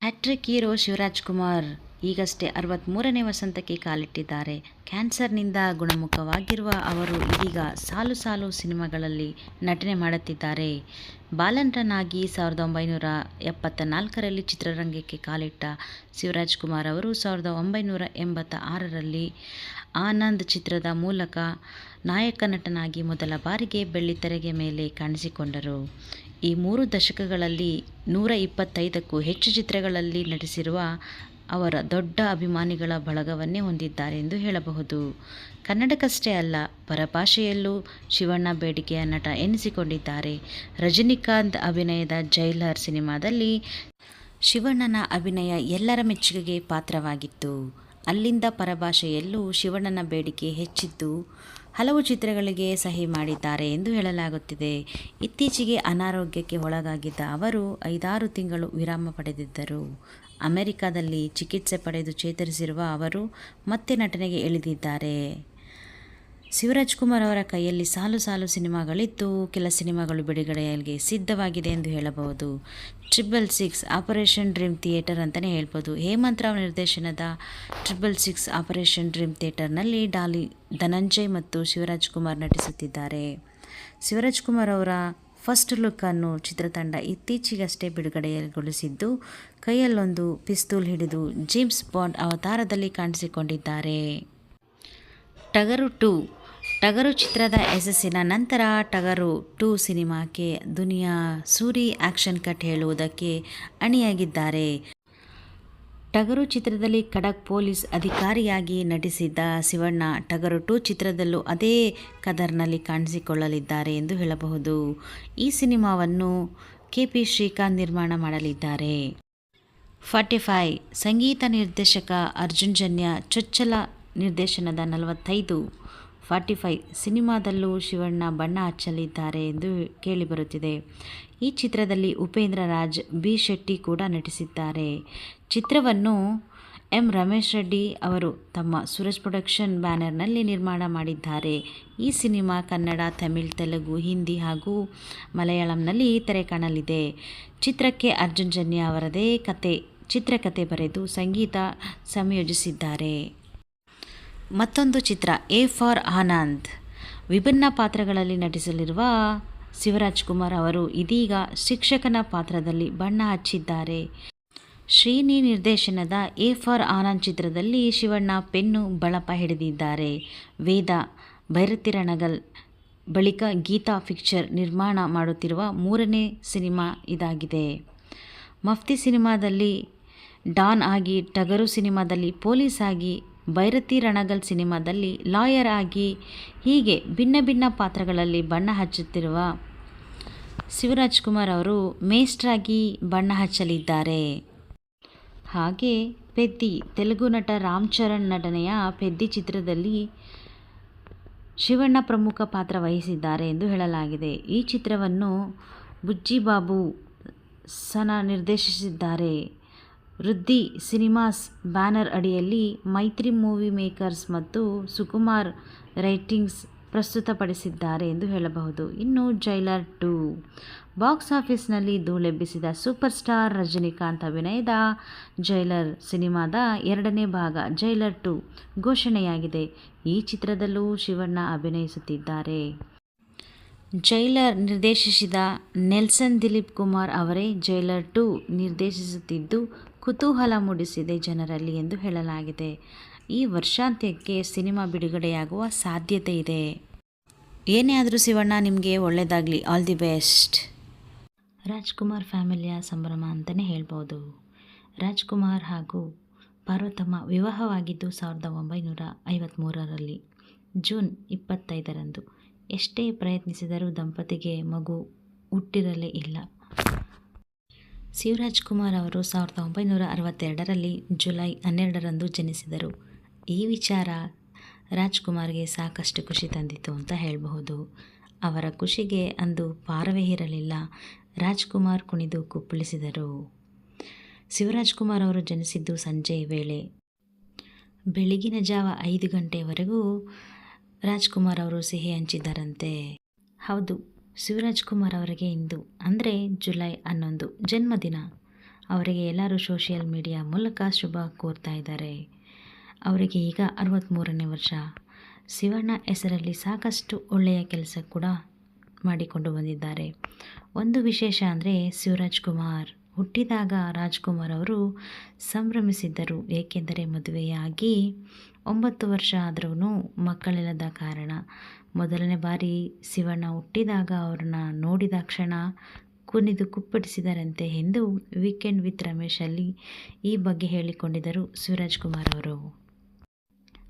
Hat trick hero Shivarajkumar ಈಗಷ್ಟೇ 63ನೇ ವಸಂತಕ್ಕೆ ಕಾಲಿಟ್ಟಿದ್ದಾರೆ. ಕ್ಯಾನ್ಸರ್‌ನಿಂದ ಗುಣಮುಖವಾಗಿರುವ ಅವರು ಇದೀಗ ಸಾಲು ಸಾಲು ಸಿನಿಮಾಗಳಲ್ಲಿ ನಟನೆ ಮಾಡುತ್ತಿದ್ದಾರೆ. ಬಾಲನಟನಾಗಿ 1974ರಲ್ಲಿ ಚಿತ್ರರಂಗಕ್ಕೆ ಕಾಲಿಟ್ಟ ಶಿವರಾಜ್‌ಕುಮಾರ್ ಅವರು 1986ರಲ್ಲಿ ಆನಂದ್ ಚಿತ್ರದ ಮೂಲಕ ನಾಯಕ ನಟನಾಗಿ ಮೊದಲ ಬಾರಿಗೆ ಬೆಳ್ಳಿತೆರೆಯ ಮೇಲೆ ಕಾಣಿಸಿಕೊಂಡರು. ಈ 3 ದಶಕಗಳಲ್ಲಿ 125ಕ್ಕೂ ಹೆಚ್ಚು ಚಿತ್ರಗಳಲ್ಲಿ ನಟಿಸಿರುವ ಅವರ ದೊಡ್ಡ ಅಭಿಮಾನಿಗಳ ಬಳಗವನ್ನೇ ಹೊಂದಿದ್ದಾರೆ ಎಂದು ಹೇಳಬಹುದು. ಕನ್ನಡಕ್ಕಷ್ಟೇ ಅಲ್ಲ, ಪರಭಾಷೆಯಲ್ಲೂ ಶಿವಣ್ಣ ಬೇಡಿಕೆಯ ನಟ ಎನಿಸಿಕೊಂಡಿದ್ದಾರೆ. ರಜನಿಕಾಂತ್ ಅಭಿನಯದ ಜೈಲರ್ ಸಿನಿಮಾದಲ್ಲಿ ಶಿವಣ್ಣನ ಅಭಿನಯ ಎಲ್ಲರ ಮೆಚ್ಚುಗೆಗೆ ಪಾತ್ರವಾಗಿತ್ತು. ಅಲ್ಲಿಂದ ಪರಭಾಷೆಯಲ್ಲೂ ಶಿವಣ್ಣನ ಬೇಡಿಕೆ ಹೆಚ್ಚಿದ್ದು, ಹಲವು ಚಿತ್ರಗಳಿಗೆ ಸಹಿ ಮಾಡಿದ್ದಾರೆ ಎಂದು ಹೇಳಲಾಗುತ್ತಿದೆ. ಇತ್ತೀಚೆಗೆ ಅನಾರೋಗ್ಯಕ್ಕೆ ಒಳಗಾಗಿದ್ದ ಅವರು 5-6 ತಿಂಗಳು ವಿರಾಮ ಪಡೆದಿದ್ದರು. ಅಮೆರಿಕದಲ್ಲಿ ಚಿಕಿತ್ಸೆ ಪಡೆದು ಚೇತರಿಸಿರುವ ಅವರು ಮತ್ತೆ ನಟನೆಗೆ ಇಳಿದಿದ್ದಾರೆ. ಶಿವರಾಜ್‌ಕುಮಾರ್ ಅವರ ಕೈಯಲ್ಲಿ ಸಾಲು ಸಾಲು ಸಿನಿಮಾಗಳಿದ್ದು, ಕೆಲ ಸಿನಿಮಾಗಳು ಬಿಡುಗಡೆಗೆ ಸಿದ್ಧವಾಗಿದೆ ಎಂದು ಹೇಳಬಹುದು. 666 ಆಪರೇಷನ್ ಡ್ರೀಮ್ ಥಿಯೇಟರ್ ಅಂತಲೇ ಹೇಳ್ಬೋದು. ಹೇಮಂತ್ ರಾವ್ ನಿರ್ದೇಶನದ 666 ಆಪರೇಷನ್ ಡ್ರೀಮ್ ಥಿಯೇಟರ್ನಲ್ಲಿ ಡಾಲಿ ಧನಂಜಯ್ ಮತ್ತು ಶಿವರಾಜ್‌ಕುಮಾರ್ ನಟಿಸುತ್ತಿದ್ದಾರೆ. ಶಿವರಾಜ್‌ಕುಮಾರ್ ಅವರ ಫಸ್ಟ್ ಲುಕ್ ಅನ್ನು ಚಿತ್ರತಂಡ ಇತ್ತೀಚೆಗಷ್ಟೇ ಬಿಡುಗಡೆಗೊಳಿಸಿದ್ದು, ಕೈಯಲ್ಲೊಂದು ಪಿಸ್ತೂಲ್ ಹಿಡಿದು ಜೇಮ್ಸ್ ಬಾಂಡ್ ಅವತಾರದಲ್ಲಿ ಕಾಣಿಸಿಕೊಂಡಿದ್ದಾರೆ. ಟಗರು 2 ಟಗರು ಚಿತ್ರದ ಯಶಸ್ಸಿನ ನಂತರ ಟಗರು 2 ಸಿನಿಮಾಕ್ಕೆ ದುನಿಯಾ ಸೂರಿ ಆಕ್ಷನ್ ಕಟ್ ಹೇಳುವುದಕ್ಕೆ ಅಣಿಯಾಗಿದ್ದಾರೆ. ಟಗರು ಚಿತ್ರದಲ್ಲಿ ಖಡಕ್ ಪೊಲೀಸ್ ಅಧಿಕಾರಿಯಾಗಿ ನಟಿಸಿದ್ದ ಶಿವಣ್ಣ ಟಗರು 2 ಚಿತ್ರದಲ್ಲೂ ಅದೇ ಕದರ್ನಲ್ಲಿ ಕಾಣಿಸಿಕೊಳ್ಳಲಿದ್ದಾರೆ ಎಂದು ಹೇಳಬಹುದು. ಈ ಸಿನಿಮಾವನ್ನು ಕೆ.ಪಿ. ಶ್ರೀಕಾಂತ್ ನಿರ್ಮಾಣ ಮಾಡಲಿದ್ದಾರೆ. 45 ಸಂಗೀತ ನಿರ್ದೇಶಕ ಅರ್ಜುನ್ ಜನ್ಯ ಚೊಚ್ಚಲ ನಿರ್ದೇಶನದ 45 ಸಿನಿಮಾದಲ್ಲೂ ಶಿವಣ್ಣ ಬಣ್ಣ ಹಚ್ಚಲಿದ್ದಾರೆ ಎಂದು ಕೇಳಿಬರುತ್ತಿದೆ. ಈ ಚಿತ್ರದಲ್ಲಿ ಉಪೇಂದ್ರ ರಾಜ್, ಬಿ. ಶೆಟ್ಟಿ ಕೂಡ ನಟಿಸಿದ್ದಾರೆ. ಚಿತ್ರವನ್ನು ಎಂ. ರಮೇಶ್ ರೆಡ್ಡಿ ಅವರು ತಮ್ಮ ಸೂರಜ್ ಪ್ರೊಡಕ್ಷನ್ ಬ್ಯಾನರ್ನಲ್ಲಿ ನಿರ್ಮಾಣ ಮಾಡಿದ್ದಾರೆ. ಈ ಸಿನಿಮಾ ಕನ್ನಡ, ತಮಿಳ್, ತೆಲುಗು, ಹಿಂದಿ ಹಾಗೂ ಮಲಯಾಳಂನಲ್ಲಿ ತೆರೆ ಕಾಣಲಿದೆ. ಚಿತ್ರಕ್ಕೆ ಅರ್ಜುನ್ ಜನ್ಯ ಅವರದೇ ಚಿತ್ರಕಥೆ ಬರೆದು ಸಂಗೀತ ಸಂಯೋಜಿಸಿದ್ದಾರೆ. ಮತ್ತೊಂದು ಚಿತ್ರ ಎ ಫಾರ್ ಆನಂದ್. ವಿಭಿನ್ನ ಪಾತ್ರಗಳಲ್ಲಿ ನಟಿಸಲಿರುವ ಶಿವರಾಜ್‌ಕುಮಾರ್ ಅವರು ಇದೀಗ ಶಿಕ್ಷಕನ ಪಾತ್ರದಲ್ಲಿ ಬಣ್ಣ ಹಚ್ಚಿದ್ದಾರೆ. ಶ್ರೀನಿ ನಿರ್ದೇಶನದ ಎ ಫಾರ್ ಆನಂದ್ ಚಿತ್ರದಲ್ಲಿ ಶಿವಣ್ಣ ಪೆನ್ನು ಬಳಪ ಹಿಡಿದಿದ್ದಾರೆ. ವೇದ ಭೈರತಿರಣಗಲ್ ಬಳಿಕ ಗೀತಾ ಪಿಕ್ಚರ್ ನಿರ್ಮಾಣ ಮಾಡುತ್ತಿರುವ 3ನೇ ಸಿನಿಮಾ ಇದಾಗಿದೆ. ಮಫ್ತಿ ಸಿನಿಮಾದಲ್ಲಿ ಡಾನ್ ಆಗಿ, ಟಗರು ಸಿನಿಮಾದಲ್ಲಿ ಪೊಲೀಸ್ ಆಗಿ, ಭೈರತಿ ರಣಗಲ್ ಸಿನಿಮಾದಲ್ಲಿ ಲಾಯರ್ ಆಗಿ ಹೀಗೆ ಭಿನ್ನ ಭಿನ್ನ ಪಾತ್ರಗಳಲ್ಲಿ ಬಣ್ಣ ಹಚ್ಚುತ್ತಿರುವ ಶಿವರಾಜ್‌ಕುಮಾರ್ ಅವರು ಮೇಸ್ಟ್ರಾಗಿ ಬಣ್ಣ ಹಚ್ಚಲಿದ್ದಾರೆ. ಹಾಗೆ ಪೆದ್ದಿ ತೆಲುಗು ನಟ ರಾಮ್ ಚರಣ್ ನಟನೆಯ ಪೆದ್ದಿ ಚಿತ್ರದಲ್ಲಿ ಶಿವಣ್ಣ ಪ್ರಮುಖ ಪಾತ್ರ ವಹಿಸಿದ್ದಾರೆ ಎಂದು ಹೇಳಲಾಗಿದೆ. ಈ ಚಿತ್ರವನ್ನು ಬುಜ್ಜಿಬಾಬು ಸನ ನಿರ್ದೇಶಿಸಿದ್ದಾರೆ. ವೃದ್ಧಿ ಸಿನಿಮಾಸ್ ಬ್ಯಾನರ್ ಅಡಿಯಲ್ಲಿ ಮೈತ್ರಿ ಮೂವಿ ಮೇಕರ್ಸ್ ಮತ್ತು ಸುಕುಮಾರ್ ರೈಟಿಂಗ್ಸ್ ಪ್ರಸ್ತುತಪಡಿಸಿದ್ದಾರೆ ಎಂದು ಹೇಳಬಹುದು. ಇನ್ನು ಜೈಲರ್ 2 ಬಾಕ್ಸ್ ಆಫೀಸ್ನಲ್ಲಿ ಧೂಳೆಬ್ಬಿಸಿದ ಸೂಪರ್ ಸ್ಟಾರ್ ರಜನಿಕಾಂತ್ ಅಭಿನಯದ ಜೈಲರ್ ಸಿನಿಮಾದ 2ನೇ ಭಾಗ ಜೈಲರ್ 2 ಘೋಷಣೆಯಾಗಿದೆ. ಈ ಚಿತ್ರದಲ್ಲೂ ಶಿವಣ್ಣ ಅಭಿನಯಿಸುತ್ತಿದ್ದಾರೆ. ಜೈಲರ್ ನಿರ್ದೇಶಿಸಿದ ನೆಲ್ಸನ್ ದಿಲೀಪ್ ಕುಮಾರ್ ಅವರೇ ಜೈಲರ್ 2 ನಿರ್ದೇಶಿಸುತ್ತಿದ್ದು, ಕುತೂಹಲ ಮೂಡಿಸಿದೆ ಜನರಲ್ಲಿ ಎಂದು ಹೇಳಲಾಗಿದೆ. ಈ ವರ್ಷಾಂತ್ಯಕ್ಕೆ ಸಿನಿಮಾ ಬಿಡುಗಡೆಯಾಗುವ ಸಾಧ್ಯತೆ ಇದೆ. ಏನೇ ಆದರೂ ಶಿವಣ್ಣ, ನಿಮಗೆ ಒಳ್ಳೆಯದಾಗಲಿ, ಆಲ್ ದಿ ಬೆಸ್ಟ್. ರಾಜ್‌ಕುಮಾರ್ ಫ್ಯಾಮಿಲಿಯ ಸಂಭ್ರಮ ಅಂತಲೇ ಹೇಳ್ಬೋದು. ರಾಜ್‌ಕುಮಾರ್ ಹಾಗೂ ಪಾರ್ವತಮ್ಮ ವಿವಾಹವಾಗಿದ್ದು 1953ರಲ್ಲಿ ಜೂನ್ 25ರಂದು. ಎಷ್ಟೇ ಪ್ರಯತ್ನಿಸಿದರೂ ದಂಪತಿಗೆ ಮಗು ಹುಟ್ಟಿರಲೇ ಇಲ್ಲ. ಶಿವರಾಜ್‌ಕುಮಾರ್ ಅವರು 1962ರಲ್ಲಿ ಜುಲೈ 12ರಂದು ಜನಿಸಿದರು. ಈ ವಿಚಾರ ರಾಜ್‌ಕುಮಾರ್ಗೆ ಸಾಕಷ್ಟು ಖುಷಿ ತಂದಿತು ಅಂತ ಹೇಳಬಹುದು. ಅವರ ಖುಷಿಗೆ ಅಂದು ಪಾರವೇ ಇರಲಿಲ್ಲ. ರಾಜ್‌ಕುಮಾರ್ ಕುಣಿದು ಕುಪ್ಪಳಿಸಿದರು. ಶಿವರಾಜ್‌ಕುಮಾರ್ ಅವರು ಜನಿಸಿದ್ದು ಸಂಜೆ ವೇಳೆ. ಬೆಳಗಿನ ಜಾವ 5 ಗಂಟೆಯವರೆಗೂ ರಾಜ್‌ಕುಮಾರ್ ಅವರು ಸಿಹಿ ಹಂಚಿದ್ದಾರಂತೆ. ಹೌದು, ಶಿವರಾಜ್‌ಕುಮಾರ್ ಅವರಿಗೆ ಇಂದು ಅಂದರೆ ಜುಲೈ 11 ಜನ್ಮದಿನ. ಅವರಿಗೆ ಎಲ್ಲರೂ ಸೋಷಿಯಲ್ ಮೀಡಿಯಾ ಮೂಲಕ ಶುಭ ಕೋರ್ತಾ ಇದ್ದಾರೆ. ಅವರಿಗೆ ಈಗ 63ನೇ ವರ್ಷ. ಶಿವಣ್ಣ ಹೆಸರಲ್ಲಿ ಸಾಕಷ್ಟು ಒಳ್ಳೆಯ ಕೆಲಸ ಕೂಡ ಮಾಡಿಕೊಂಡು ಬಂದಿದ್ದಾರೆ. ಒಂದು ವಿಶೇಷ ಅಂದರೆ ಶಿವರಾಜ್ ಕುಮಾರ್ ಹುಟ್ಟಿದಾಗ ರಾಜ್ಕುಮಾರ್ ಅವರು ಸಂಭ್ರಮಿಸಿದ್ದರು. ಏಕೆಂದರೆ ಮದುವೆಯಾಗಿ 9 ವರ್ಷ ಆದ್ರೂ ಮಕ್ಕಳಿಲ್ಲದ ಕಾರಣ ಮೊದಲನೇ ಬಾರಿ ಶಿವಣ್ಣ ಹುಟ್ಟಿದಾಗ ಅವ್ರನ್ನ ನೋಡಿದ ಕ್ಷಣ ಕುಣಿದು ಕುಪ್ಪಳಿಸಿದರಂತೆ ಎಂದು ವೀಕೆಂಡ್ ವಿತ್ ರಮೇಶಲ್ಲಿ ಈ ಬಗ್ಗೆ ಹೇಳಿಕೊಂಡಿದ್ದರು ಶಿವರಾಜ್ ಕುಮಾರ್ ಅವರು.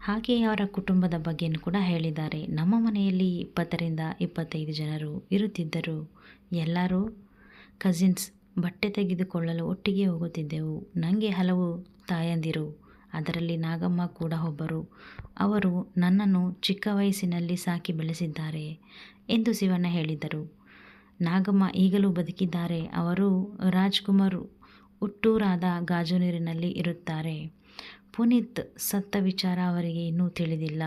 ಹಾಗೆ ಅವರ ಕುಟುಂಬದ ಬಗ್ಗೆಯೂ ಕೂಡ ಹೇಳಿದ್ದಾರೆ. ನಮ್ಮ ಮನೆಯಲ್ಲಿ 20ರಿಂದ 25 ಜನರು ಇರುತ್ತಿದ್ದರು. ಎಲ್ಲರೂ ಕಸಿನ್ಸ್ ಬಟ್ಟೆ ತೆಗೆದುಕೊಳ್ಳಲು ಒಟ್ಟಿಗೆ ಹೋಗುತ್ತಿದ್ದೆವು. ನನಗೆ ಹಲವು ತಾಯಂದಿರು, ಅದರಲ್ಲಿ ನಾಗಮ್ಮ ಕೂಡ ಒಬ್ಬರು. ಅವರು ನನ್ನನ್ನು ಚಿಕ್ಕ ವಯಸ್ಸಿನಲ್ಲಿ ಸಾಕಿ ಬೆಳೆಸಿದ್ದಾರೆ ಎಂದು ಶಿವಣ್ಣ ಹೇಳಿದರು. ನಾಗಮ್ಮ ಈಗಲೂ ಬದುಕಿದ್ದಾರೆ. ಅವರು ರಾಜ್ಕುಮಾರ್ ಹುಟ್ಟೂರಾದ ಗಾಜನೂರಿನಲ್ಲಿ ಇರುತ್ತಾರೆ. ಪುನೀತ್ ಸತ್ತ ವಿಚಾರ ಅವರಿಗೆ ಇನ್ನೂ ತಿಳಿದಿಲ್ಲ.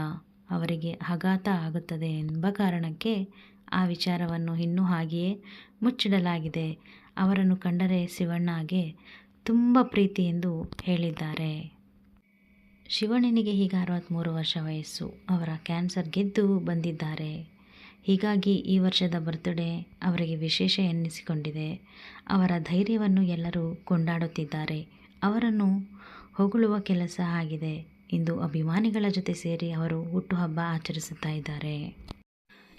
ಅವರಿಗೆ ಆಘಾತ ಆಗುತ್ತದೆ ಎಂಬ ಕಾರಣಕ್ಕೆ ಆ ವಿಚಾರವನ್ನು ಇನ್ನೂ ಹಾಗೆಯೇ ಮುಚ್ಚಿಡಲಾಗಿದೆ. ಅವರನ್ನು ಕಂಡರೆ ಶಿವಣ್ಣಗೆ ತುಂಬ ಪ್ರೀತಿ ಎಂದು ಹೇಳಿದ್ದಾರೆ. ಶಿವಣ್ಣನಿಗೆ ಈಗ 63 ವರ್ಷ ವಯಸ್ಸು. ಅವರ ಕ್ಯಾನ್ಸರ್ ಗೆದ್ದು ಬಂದಿದ್ದಾರೆ. ಹೀಗಾಗಿ ಈ ವರ್ಷದ ಬರ್ತ್ಡೇ ಅವರಿಗೆ ವಿಶೇಷ ಎನ್ನಿಸಿಕೊಂಡಿದೆ. ಅವರ ಧೈರ್ಯವನ್ನು ಎಲ್ಲರೂ ಕೊಂಡಾಡುತ್ತಿದ್ದಾರೆ. ಅವರನ್ನು ಹೊಗಳುವ ಕೆಲಸ ಆಗಿದೆ. ಇಂದು ಅಭಿಮಾನಿಗಳ ಜೊತೆ ಸೇರಿ ಅವರು ಹುಟ್ಟುಹಬ್ಬ ಆಚರಿಸುತ್ತಾ ಇದ್ದಾರೆ.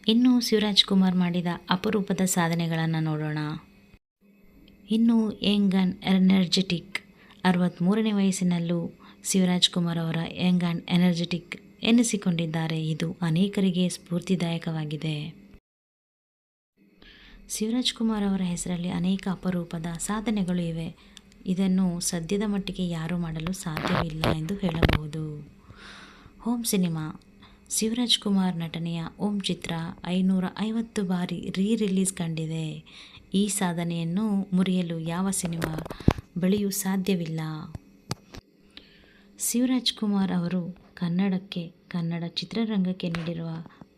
ಇನ್ನು ಶಿವರಾಜ್ ಕುಮಾರ್ ಮಾಡಿದ ಅಪರೂಪದ ಸಾಧನೆಗಳನ್ನು ನೋಡೋಣ. ಇನ್ನು ಯಂಗ್ ಆ್ಯಂಡ್ ಎನರ್ಜೆಟಿಕ್ 63ನೇ ವಯಸ್ಸಿನಲ್ಲೂ ಶಿವರಾಜ್ ಕುಮಾರ್ ಅವರ ಯಂಗ್ ಆ್ಯಂಡ್ ಎನರ್ಜೆಟಿಕ್ ಎನಿಸಿಕೊಂಡಿದ್ದಾರೆ. ಇದು ಅನೇಕರಿಗೆ ಸ್ಫೂರ್ತಿದಾಯಕವಾಗಿದೆ. ಶಿವರಾಜ್ ಕುಮಾರ್ ಅವರ ಹೆಸರಲ್ಲಿ ಅನೇಕ ಅಪರೂಪದ ಸಾಧನೆಗಳು ಇವೆ. ಇದನ್ನು ಸದ್ಯದ ಮಟ್ಟಿಗೆ ಯಾರೂ ಮಾಡಲು ಸಾಧ್ಯವಿಲ್ಲ ಎಂದು ಹೇಳಬಹುದು. ಓಂ ಸಿನಿಮಾ ಶಿವರಾಜ್ ಕುಮಾರ್ ನಟನೆಯ ಓಂ ಚಿತ್ರ 550 ಬಾರಿ ರಿಲೀಸ್ ಕಂಡಿದೆ. ಈ ಸಾಧನೆಯನ್ನು ಮುರಿಯಲು ಯಾವ ಸಿನಿಮಾ ಬಳಿಯೂ ಸಾಧ್ಯವಿಲ್ಲ. ಶಿವರಾಜ್ ಕುಮಾರ್ ಅವರು ಕನ್ನಡ ಚಿತ್ರರಂಗಕ್ಕೆ ನೀಡಿರುವ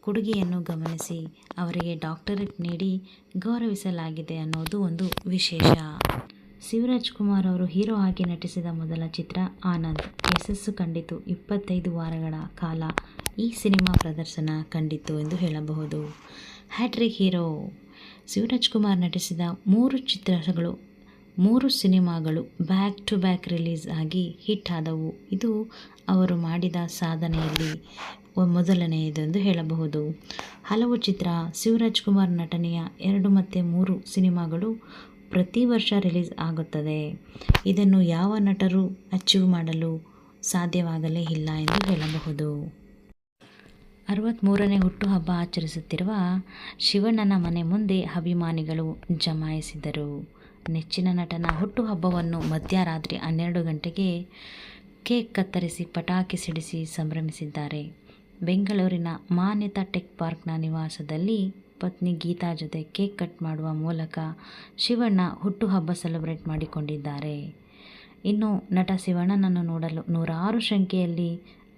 ಕೊಡುಗೆಯನ್ನು ಗಮನಿಸಿ ಅವರಿಗೆ ಡಾಕ್ಟರೇಟ್ ನೀಡಿ ಗೌರವಿಸಲಾಗಿದೆ ಅನ್ನೋದು ಒಂದು ವಿಶೇಷ. ಶಿವರಾಜ್ ಕುಮಾರ್ ಅವರು ಹೀರೋ ಆಗಿ ನಟಿಸಿದ ಮೊದಲ ಚಿತ್ರ ಆನಂದ್ ಯಶಸ್ಸು ಕಂಡಿತು. 25 ವಾರಗಳ ಕಾಲ ಈ ಸಿನಿಮಾ ಪ್ರದರ್ಶನ ಕಂಡಿತು ಎಂದು ಹೇಳಬಹುದು. ಹ್ಯಾಟ್ರಿಕ್ ಹೀರೋ ಶಿವರಾಜ್ ಕುಮಾರ್ ನಟಿಸಿದ 3 ಸಿನಿಮಾಗಳು ಬ್ಯಾಕ್ ಟು ಬ್ಯಾಕ್ ರಿಲೀಸ್ ಆಗಿ ಹಿಟ್ ಆದವು. ಇದು ಅವರು ಮಾಡಿದ ಸಾಧನೆಯಲ್ಲಿ ಮೊದಲನೆಯದೆಂದು ಹೇಳಬಹುದು. ಹಲವು ಚಿತ್ರ ಶಿವರಾಜ್ ಕುಮಾರ್ ನಟನೆಯ 2 ಮತ್ತು 3 ಸಿನಿಮಾಗಳು ಪ್ರತಿ ವರ್ಷ ರಿಲೀಸ್ ಆಗುತ್ತದೆ. ಇದನ್ನು ಯಾವ ನಟರು ಅಚೀವ್ ಮಾಡಲು ಸಾಧ್ಯವಾಗಲೇ ಇಲ್ಲ ಎಂದು ಹೇಳಬಹುದು. 63ನೇ ಹುಟ್ಟುಹಬ್ಬ ಆಚರಿಸುತ್ತಿರುವ ಶಿವಣ್ಣನ ಮನೆ ಮುಂದೆ ಅಭಿಮಾನಿಗಳು ಜಮಾಯಿಸಿದರು. ನೆಚ್ಚಿನ ನಟನ ಹುಟ್ಟುಹಬ್ಬವನ್ನು ಮಧ್ಯರಾತ್ರಿ 12 ಗಂಟೆಗೆ ಕೇಕ್ ಕತ್ತರಿಸಿ ಪಟಾಕಿ ಸಿಡಿಸಿ ಸಂಭ್ರಮಿಸಿದ್ದಾರೆ. ಬೆಂಗಳೂರಿನ ಮಾನ್ಯತಾ ಟೆಕ್ ಪಾರ್ಕ್ನ ನಿವಾಸದಲ್ಲಿ ಪತ್ನಿ ಗೀತಾ ಜೊತೆ ಕೇಕ್ ಕಟ್ ಮಾಡುವ ಮೂಲಕ ಶಿವಣ್ಣ ಹುಟ್ಟುಹಬ್ಬ ಸೆಲೆಬ್ರೇಟ್ ಮಾಡಿಕೊಂಡಿದ್ದಾರೆ. ಇನ್ನು ನಟ ಶಿವಣ್ಣನನ್ನು ನೋಡಲು ನೂರಾರು ಸಂಖ್ಯೆಯಲ್ಲಿ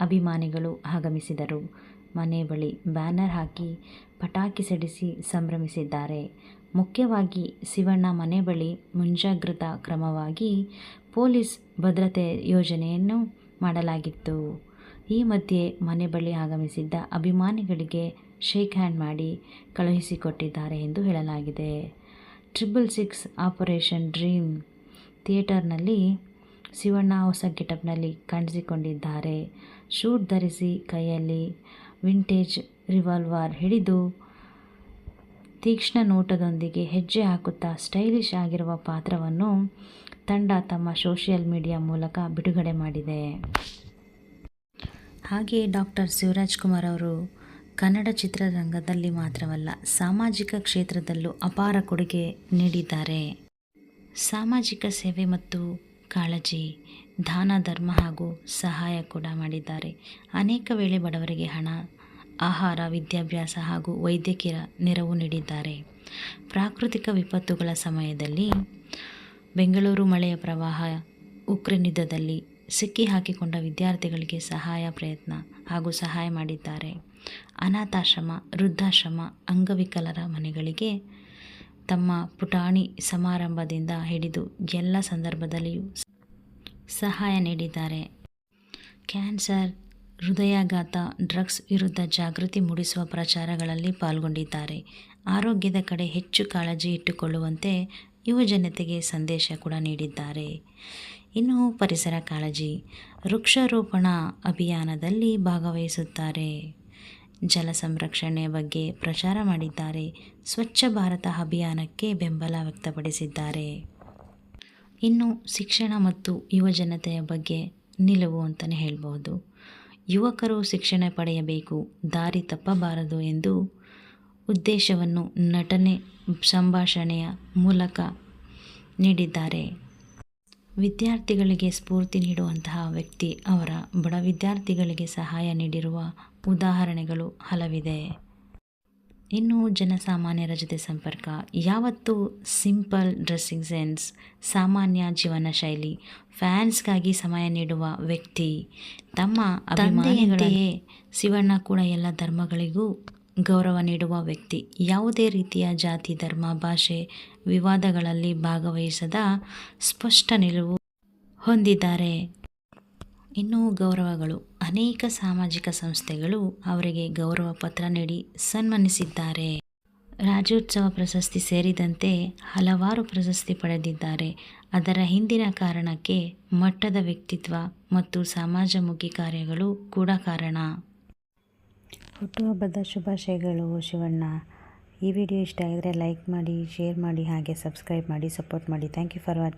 ಅಭಿಮಾನಿಗಳು ಆಗಮಿಸಿದರು. ಮನೆ ಬಳಿ ಬ್ಯಾನರ್ ಹಾಕಿ ಪಟಾಕಿ ಸಿಡಿಸಿ ಸಂಭ್ರಮಿಸಿದ್ದಾರೆ. ಮುಖ್ಯವಾಗಿ ಶಿವಣ್ಣ ಮನೆ ಬಳಿ ಮುಂಜಾಗ್ರತಾ ಕ್ರಮವಾಗಿ ಪೊಲೀಸ್ ಭದ್ರತೆ ಯೋಜನೆಯನ್ನು ಮಾಡಲಾಗಿತ್ತು. ಈ ಮಧ್ಯೆ ಮನೆ ಬಳಿ ಆಗಮಿಸಿದ್ದ ಅಭಿಮಾನಿಗಳಿಗೆ ಶೇಕ್ ಹ್ಯಾಂಡ್ ಮಾಡಿ ಕಳುಹಿಸಿಕೊಟ್ಟಿದ್ದಾರೆ ಎಂದು ಹೇಳಲಾಗಿದೆ. 666 ಆಪರೇಷನ್ ಡ್ರೀಮ್ ಥಿಯೇಟರ್ನಲ್ಲಿ ಶಿವಣ್ಣ ಹೊಸ ಗೆಟಪ್ನಲ್ಲಿ ಕಾಣಿಸಿಕೊಂಡಿದ್ದಾರೆ. ಶೂಟ್ ಧರಿಸಿ ಕೈಯಲ್ಲಿ ವಿಂಟೇಜ್ ರಿವಾಲ್ವರ್ ಹಿಡಿದು ತೀಕ್ಷ್ಣ ನೋಟದೊಂದಿಗೆ ಹೆಜ್ಜೆ ಹಾಕುತ್ತಾ ಸ್ಟೈಲಿಶ್ ಆಗಿರುವ ಪಾತ್ರವನ್ನು ತಂಡ ತಮ್ಮ ಸೋಷಿಯಲ್ ಮೀಡಿಯಾ ಮೂಲಕ ಬಿಡುಗಡೆ ಮಾಡಿದೆ. ಹಾಗೆಯೇ ಡಾಕ್ಟರ್ ಶಿವರಾಜ್ ಕುಮಾರ್ ಅವರು ಕನ್ನಡ ಚಿತ್ರರಂಗದಲ್ಲಿ ಮಾತ್ರವಲ್ಲ ಸಾಮಾಜಿಕ ಕ್ಷೇತ್ರದಲ್ಲೂ ಅಪಾರ ಕೊಡುಗೆ ನೀಡಿದ್ದಾರೆ. ಸಾಮಾಜಿಕ ಸೇವೆ ಮತ್ತು ಕಾಳಜಿ, ದಾನ ಧರ್ಮ ಹಾಗೂ ಸಹಾಯ ಕೂಡ ಮಾಡಿದ್ದಾರೆ. ಅನೇಕ ವೇಳೆ ಬಡವರಿಗೆ ಹಣ, ಆಹಾರ, ವಿದ್ಯಾಭ್ಯಾಸ ಹಾಗೂ ವೈದ್ಯಕೀಯ ನೆರವು ನೀಡಿದ್ದಾರೆ. ಪ್ರಾಕೃತಿಕ ವಿಪತ್ತುಗಳ ಸಮಯದಲ್ಲಿ ಬೆಂಗಳೂರು ಮಳೆಯ ಪ್ರವಾಹ, ಉಕ್ರೇನ್ ಯುದ್ಧದಲ್ಲಿ ಸಿಕ್ಕಿ ಹಾಕಿಕೊಂಡ ವಿದ್ಯಾರ್ಥಿಗಳಿಗೆ ಸಹಾಯ ಮಾಡಿದ್ದಾರೆ. ಅನಾಥಾಶ್ರಮ, ವೃದ್ಧಾಶ್ರಮ, ಅಂಗವಿಕಲರ ಮನೆಗಳಿಗೆ ತಮ್ಮ ಪುಟಾಣಿ ಸಮಾರಂಭದಿಂದ ಹಿಡಿದು ಎಲ್ಲ ಸಂದರ್ಭದಲ್ಲಿಯೂ ಸಹಾಯ ನೀಡಿದ್ದಾರೆ. ಕ್ಯಾನ್ಸರ್, ಹೃದಯಾಘಾತ, ಡ್ರಗ್ಸ್ ವಿರುದ್ಧ ಜಾಗೃತಿ ಮೂಡಿಸುವ ಪ್ರಚಾರಗಳಲ್ಲಿ ಪಾಲ್ಗೊಂಡಿದ್ದಾರೆ. ಆರೋಗ್ಯದ ಕಡೆ ಹೆಚ್ಚು ಕಾಳಜಿ ಇಟ್ಟುಕೊಳ್ಳುವಂತೆ ಯುವಜನತೆಗೆ ಸಂದೇಶ ಕೂಡ ನೀಡಿದ್ದಾರೆ. ಇನ್ನು ಪರಿಸರ ಕಾಳಜಿ, ವೃಕ್ಷಾರೋಪಣ ಅಭಿಯಾನದಲ್ಲಿ ಭಾಗವಹಿಸುತ್ತಾರೆ. ಜಲ ಸಂರಕ್ಷಣೆಯ ಬಗ್ಗೆ ಪ್ರಚಾರ ಮಾಡಿದ್ದಾರೆ. ಸ್ವಚ್ಛ ಭಾರತ ಅಭಿಯಾನಕ್ಕೆ ಬೆಂಬಲ ವ್ಯಕ್ತಪಡಿಸಿದ್ದಾರೆ. ಇನ್ನು ಶಿಕ್ಷಣ ಮತ್ತು ಯುವಜನತೆಯ ಬಗ್ಗೆ ನಿಲುವು ಅಂತಲೇ ಹೇಳ್ಬೋದು. ಯುವಕರು ಶಿಕ್ಷಣ ಪಡೆಯಬೇಕು, ದಾರಿ ತಪ್ಪಬಾರದು ಎಂದು ಉದ್ದೇಶವನ್ನು ನಟನೆ, ಸಂಭಾಷಣೆಯ ಮೂಲಕ ನೀಡಿದ್ದಾರೆ. ವಿದ್ಯಾರ್ಥಿಗಳಿಗೆ ಸ್ಫೂರ್ತಿ ನೀಡುವಂತಹ ವ್ಯಕ್ತಿ ಅವರ ಬಡ ವಿದ್ಯಾರ್ಥಿಗಳಿಗೆ ಸಹಾಯ ನೀಡಿರುವ ಉದಾಹರಣೆಗಳು ಹಲವಿದೆ. ಇನ್ನು ಜನಸಾಮಾನ್ಯರ ಜೊತೆ ಸಂಪರ್ಕ, ಯಾವತ್ತೂ ಸಿಂಪಲ್ ಡ್ರೆಸ್ಸಿಂಗ್ ಸೆನ್ಸ್, ಸಾಮಾನ್ಯ ಜೀವನ ಶೈಲಿ, ಫ್ಯಾನ್ಸ್ಗಾಗಿ ಸಮಯ ನೀಡುವ ವ್ಯಕ್ತಿ. ತಮ್ಮ ಅಭಿಮಾನಿಗಳಂತೆಯೇ ಶಿವಣ್ಣ ಕೂಡ ಎಲ್ಲ ಧರ್ಮಗಳಿಗೂ ಗೌರವ ನೀಡುವ ವ್ಯಕ್ತಿ. ಯಾವುದೇ ರೀತಿಯ ಜಾತಿ, ಧರ್ಮ, ಭಾಷೆ ವಿವಾದಗಳಲ್ಲಿ ಭಾಗವಹಿಸದ ಸ್ಪಷ್ಟ ನಿಲುವು ಹೊಂದಿದ್ದಾರೆ. ಇನ್ನು ಗೌರವಗಳು, ಅನೇಕ ಸಾಮಾಜಿಕ ಸಂಸ್ಥೆಗಳು ಅವರಿಗೆ ಗೌರವ ಪತ್ರ ನೀಡಿ ಸನ್ಮಾನಿಸಿದ್ದಾರೆ. ರಾಜ್ಯೋತ್ಸವ ಪ್ರಶಸ್ತಿ ಸೇರಿದಂತೆ ಹಲವಾರು ಪ್ರಶಸ್ತಿ ಪಡೆದಿದ್ದಾರೆ. ಅದರ ಹಿಂದಿನ ಕಾರಣಕ್ಕೆ ಮಟ್ಟದ ವ್ಯಕ್ತಿತ್ವ ಮತ್ತು ಸಮಾಜಮುಖಿ ಕಾರ್ಯಗಳು ಕೂಡ ಕಾರಣ. ಹುಟ್ಟುಹಬ್ಬದ ಶುಭಾಶಯಗಳು ಶಿವಣ್ಣ. ಈ ವಿಡಿಯೋ ಇಷ್ಟ ಆಗಿದರೆ ಲೈಕ್ ಮಾಡಿ, ಶೇರ್ ಮಾಡಿ, ಹಾಗೆ ಸಬ್ಸ್ಕ್ರೈಬ್ ಮಾಡಿ, ಸಪೋರ್ಟ್ ಮಾಡಿ. Thank you for watching.